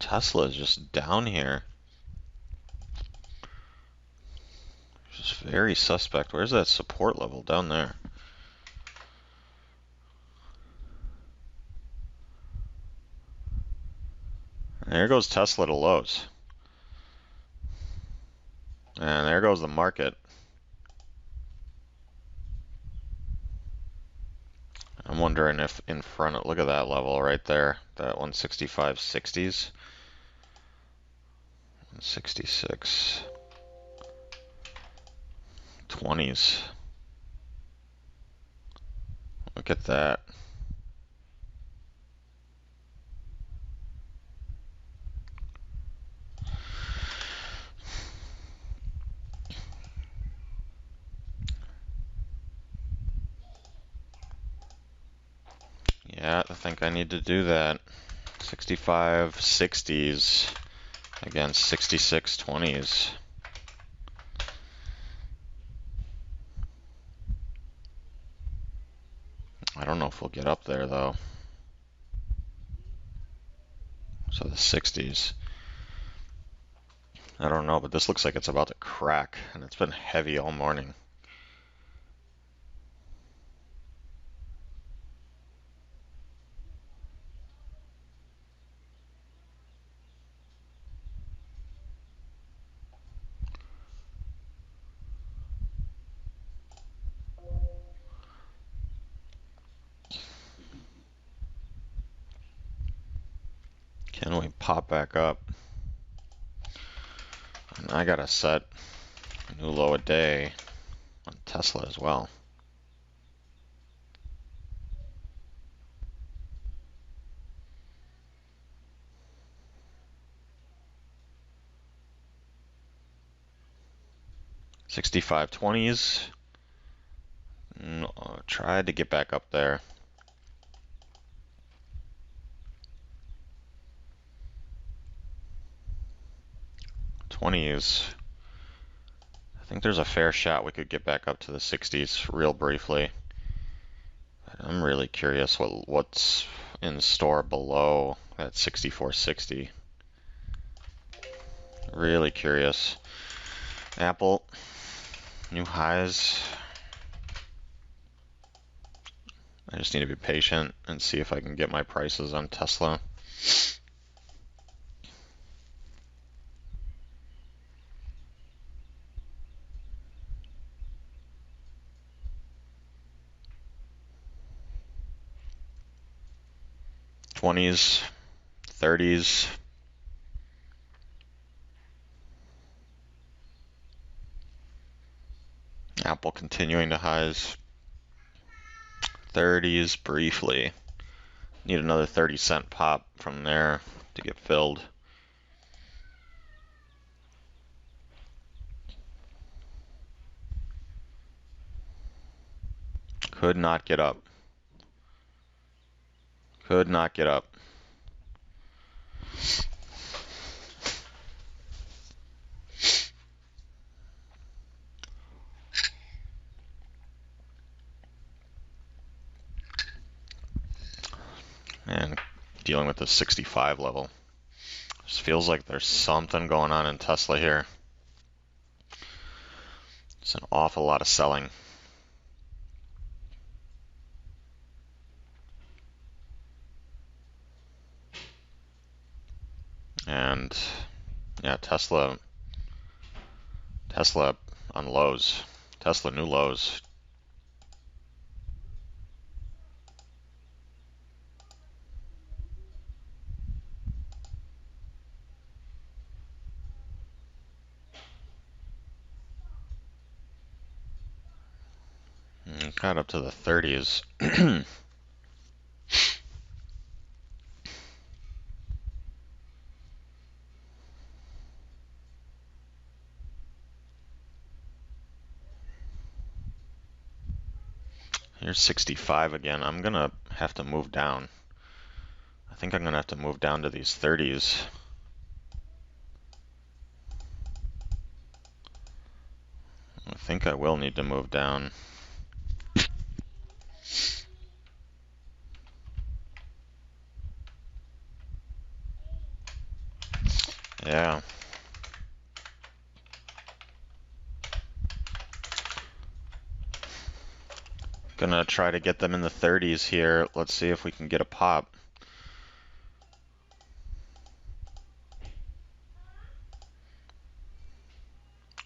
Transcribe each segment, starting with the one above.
Tesla is just down here. Just very suspect. Where's that support level? Down there. There goes Tesla to lows. And there goes the market. I'm wondering if in front, look at that level right there, that 165.60s. 166. 20s. Look at that. Yeah, I think I need to do that. 65.60s against 66.20s. I don't know if we'll get up there though. So the 60s. I don't know, but this looks like it's about to crack, and it's been heavy all morning. Can we pop back up? And I gotta set a new low a day on Tesla as well. $65.20s. Tried to get back up there. 20s. I think there's a fair shot we could get back up to the 60s real briefly. But I'm really curious what's in store below that 64.60. Really curious. Apple, new highs. I just need to be patient and see if I can get my prices on Tesla. '20s, '30s. Apple continuing to highs. 30s briefly. Need another 30-cent pop from there to get filled. Could not get up. Could not get up. And dealing with the 65 level. Just feels like there's something going on in Tesla here. It's an awful lot of selling. And yeah, Tesla on lows. Tesla new lows. Got up to the 30s. Here's 65 again. I'm gonna have to move down. I think I'm gonna have to move down to these 30s. I think I will need to move down. Yeah. Gonna try to get them in the 30s here. Let's see if we can get a pop.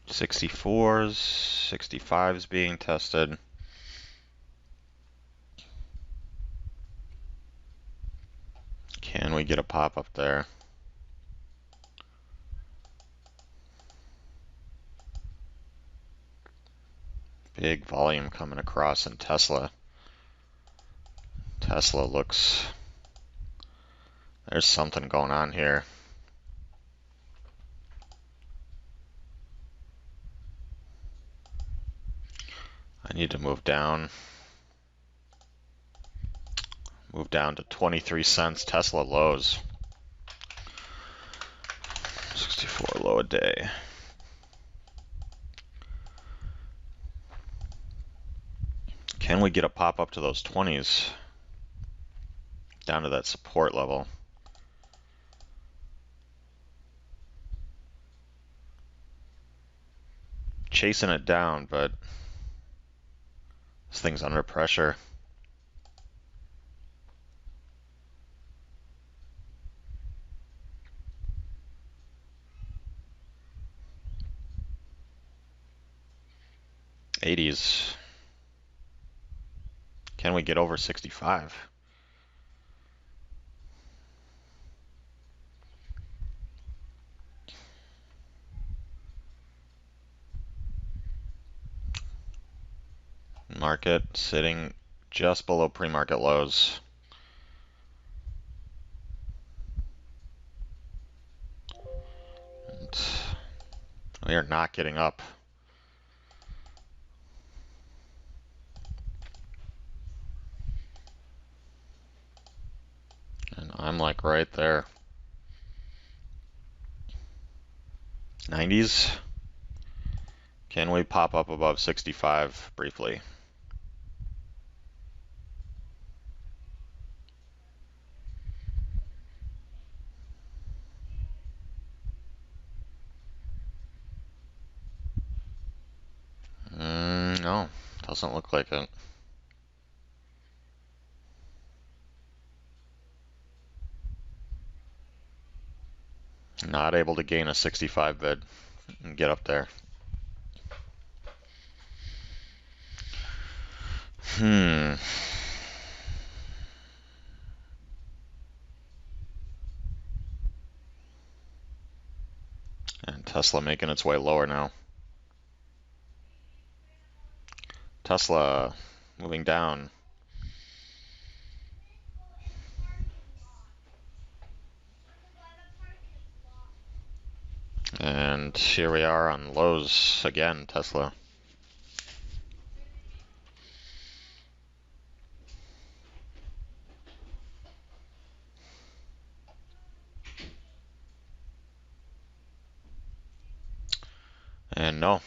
'64s, '65s being tested. Can we get a pop up there? Big volume coming across in Tesla. Tesla looks... There's something going on here. I need to move down. Move down to 23 cents Tesla lows. 64 low a day. Can we get a pop up to those 20s? Down to that support level. Chasing it down, but this thing's under pressure. '80s. Can we get over 65? Market sitting just below pre-market lows. And we are not getting up. And I'm like right there. 90s. Can we pop up above 65 briefly? No, doesn't look like it. Not able to gain a 65 bid and get up there. And Tesla making its way lower now. Tesla moving down. And here we are on lows again, Tesla. And no,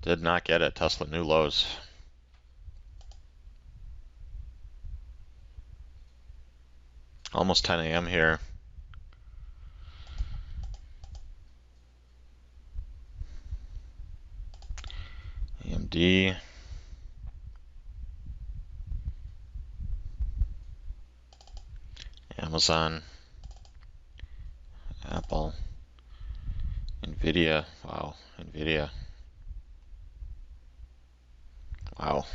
did not get it. Tesla new lows. Almost 10 a.m. here. AMD. Amazon. Apple. NVIDIA. Wow, NVIDIA. Wow.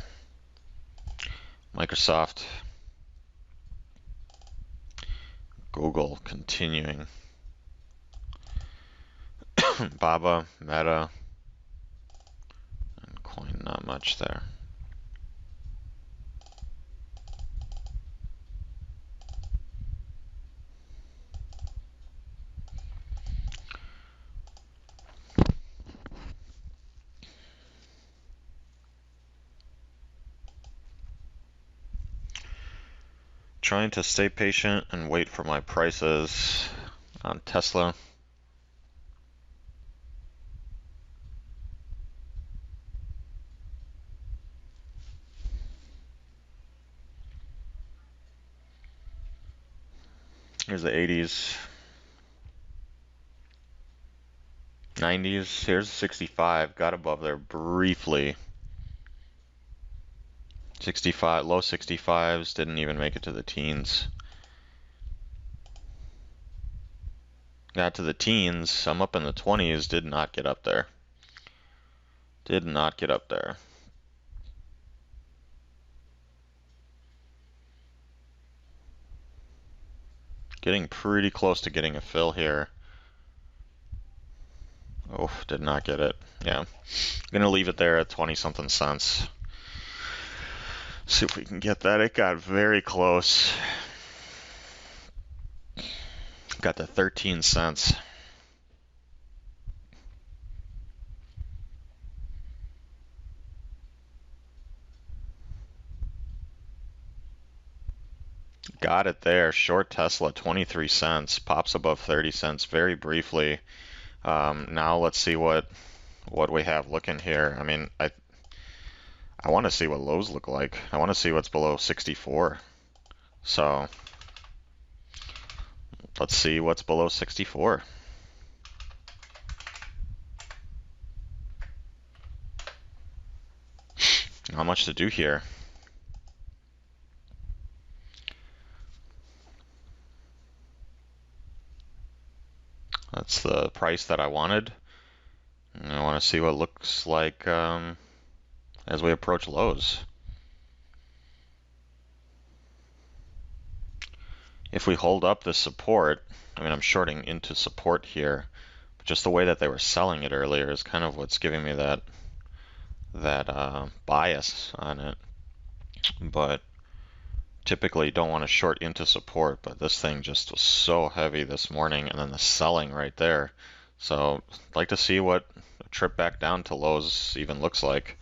Microsoft. Google continuing. Baba, Meta, and Coin, not much there. Trying to stay patient and wait for my prices on Tesla. Here's the 80s. 90s, here's 65, got above there briefly. 65, low 65s, didn't even make it to the teens. Got to the teens, I'm up in the 20s, did not get up there. Did not get up there. Getting pretty close to getting a fill here. Oh, did not get it. Yeah. I'm gonna leave it there at 20 something cents. See if we can get that. It got very close. Got to 13 cents. Got it there. Short Tesla, 23 cents. Pops above 30 cents very briefly. Now let's see what we have looking here. I mean, I want to see what lows look like. I want to see what's below 64. So let's see what's below 64. Not much to do here. That's the price that I wanted. And I want to see what it looks like as we approach lows. If we hold up this support, I mean, I'm shorting into support here, but just the way that they were selling it earlier is kind of what's giving me that bias on it. But typically don't want to short into support, but this thing just was so heavy this morning, and then the selling right there. So I'd like to see what a trip back down to lows even looks like.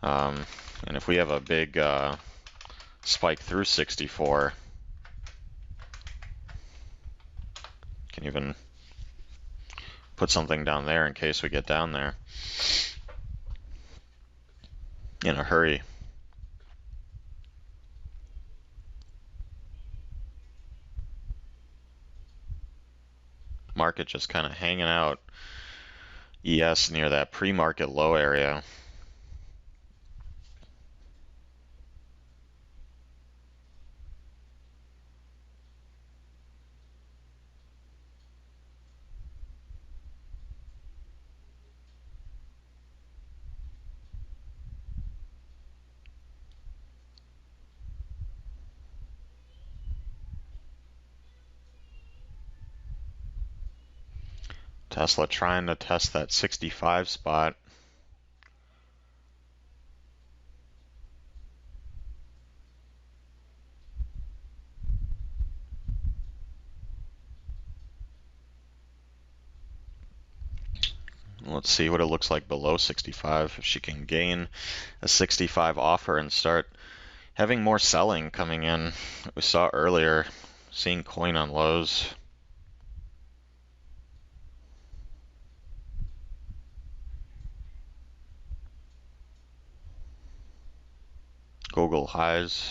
And if we have a big spike through 64, can even put something down there in case we get down there in a hurry. Market just kind of hanging out. ES near that pre-market low area. Tesla trying to test that 65 spot. Let's see what it looks like below 65. If she can gain a 65 offer and start having more selling coming in. We saw earlier, seeing coin on lows. Google highs.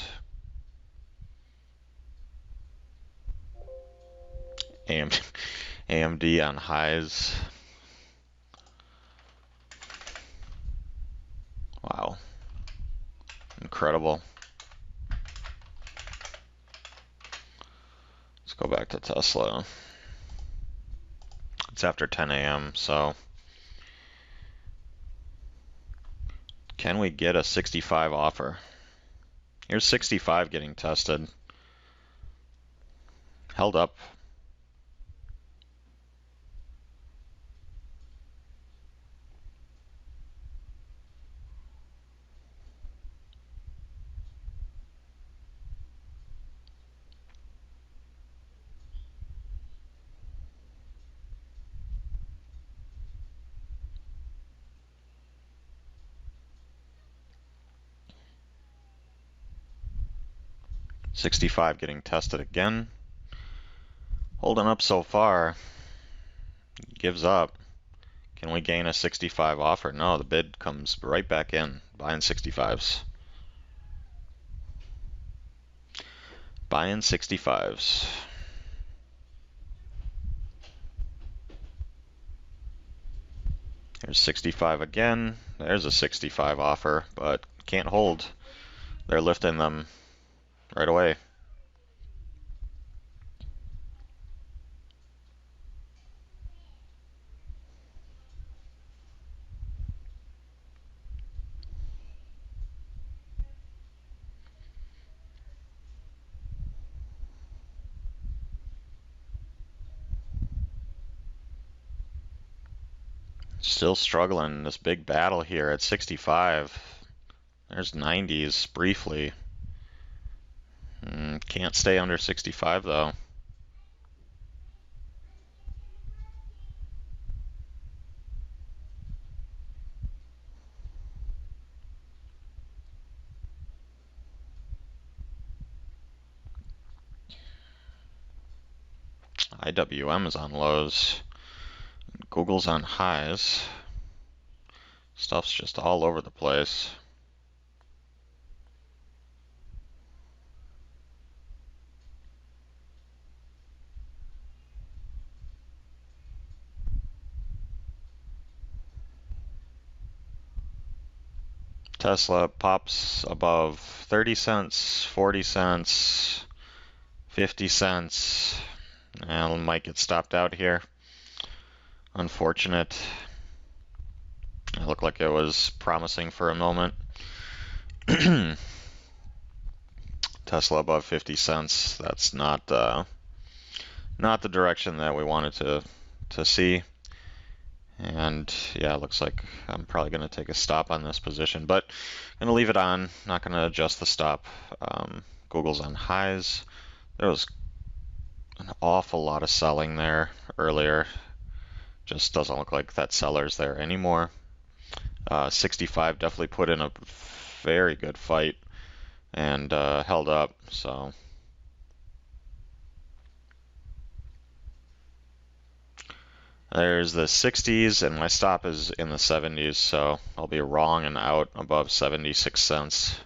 AMD on highs. Wow. Incredible. Let's go back to Tesla. It's after 10 a.m., so can we get a 65 offer? Here's 65 getting tested. Held up. $65 getting tested again. Holding up so far. Gives up. Can we gain a 65 offer? No, the bid comes right back in. Buying 65s. Buying 65s. There's 65 again. There's a 65 offer, but can't hold. They're lifting them right away. Still struggling this big battle here at 65. There's 90s briefly. Can't stay under 65 though. IWM is on lows. Google's on highs. Stuff's just all over the place. Tesla pops above 30 cents, 40 cents, 50 cents, and might get stopped out here. Unfortunate. It looked like it was promising for a moment. Tesla above 50 cents. That's not the direction that we wanted to see. And yeah, it looks like I'm probably going to take a stop on this position, but I'm going to leave it on. Not going to adjust the stop. Google's on highs. There was an awful lot of selling there earlier. Just doesn't look like that seller's there anymore. 65 definitely put in a very good fight and held up. So there's the 60s, and my stop is in the 70s, so I'll be wrong and out above 76 cents.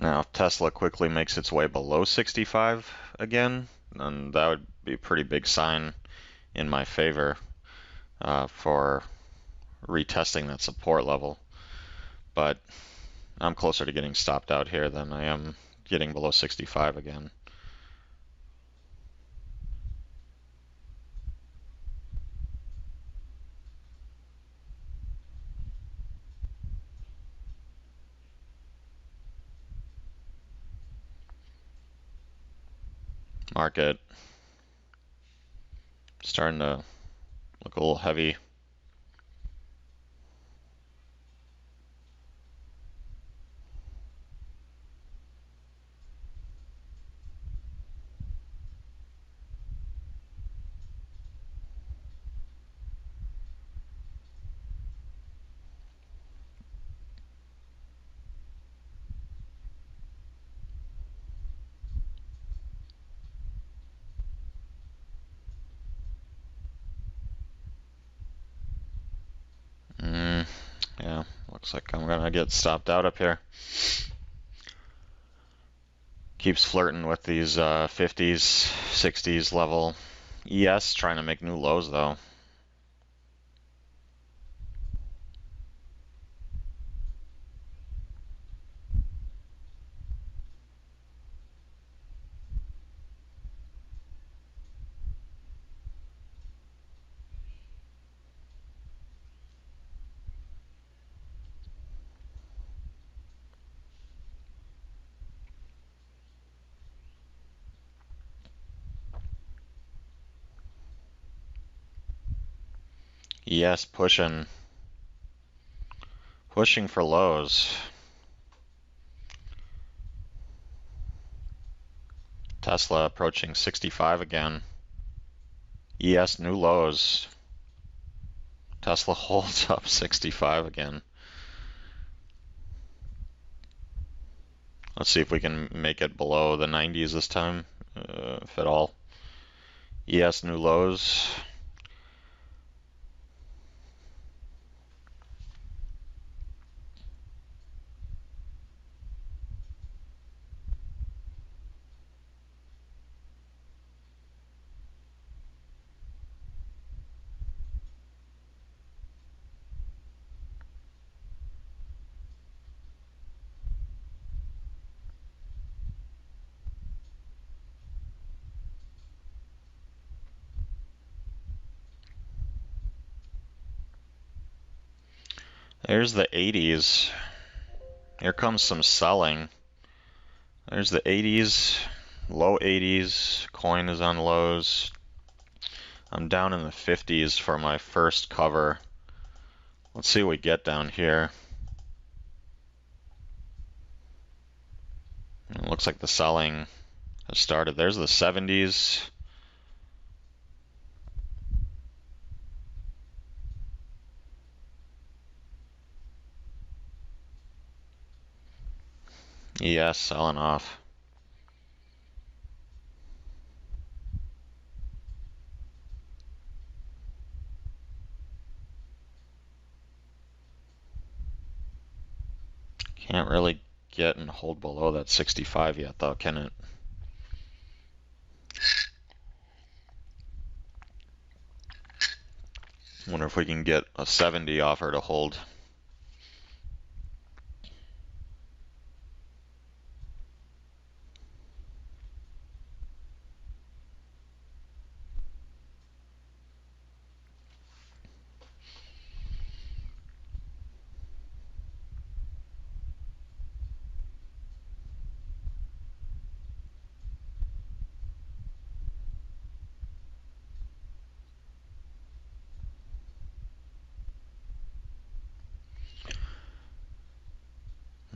Now, if Tesla quickly makes its way below 65 again, then that would be a pretty big sign in my favor for retesting that support level. But I'm closer to getting stopped out here than I am getting below 65 again. Market starting to look a little heavy. Yeah, looks like I'm gonna get stopped out up here. Keeps flirting with these 50s, 60s level. ES trying to make new lows though. ES pushing for lows. Tesla approaching 65 again. ES new lows. Tesla holds up 65 again. Let's see if we can make it below the 90s this time, if at all. ES new lows. There's the 80s. Here comes some selling. There's the 80s, low 80s. Coin is on lows. I'm down in the 50s for my first cover. Let's see what we get down here. It looks like the selling has started. There's the 70s. Yes, selling off. Can't really get and hold below that 65 yet, though, can it? Wonder if we can get a 70 offer to hold.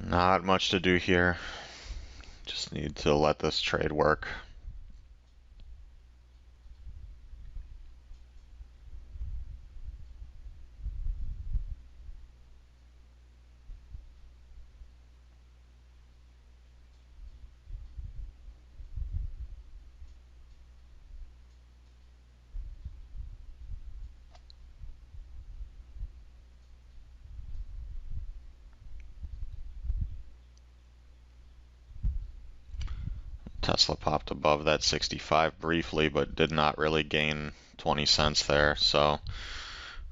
Not much to do here. Just need to let this trade work. Tesla popped above that 65 briefly, but did not really gain 20 cents there. So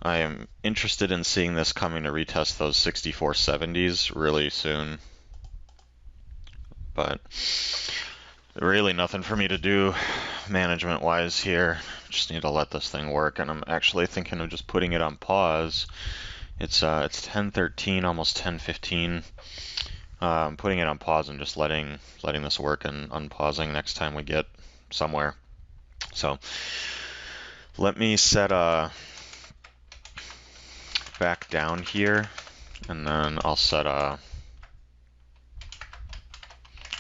I am interested in seeing this coming to retest those 64.70s really soon. But really nothing for me to do management-wise here. Just need to let this thing work, and I'm actually thinking of just putting it on pause. It's 10:13, almost 10:15. I'm putting it on pause and just letting this work and unpausing next time we get somewhere. So let me set back down here, and then I'll set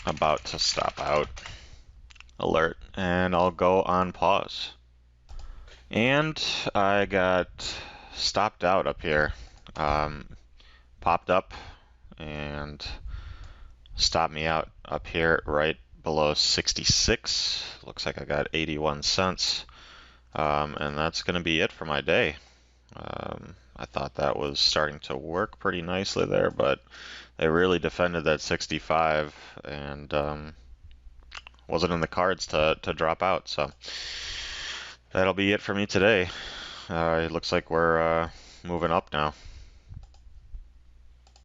about to stop out alert, and I'll go on pause. And I got stopped out up here. Popped up and stopped me out up here right below 66. Looks like I got 81 cents. And that's going to be it for my day. I thought that was starting to work pretty nicely there, but they really defended that 65 and wasn't in the cards to drop out. So that'll be it for me today. It looks like we're moving up now.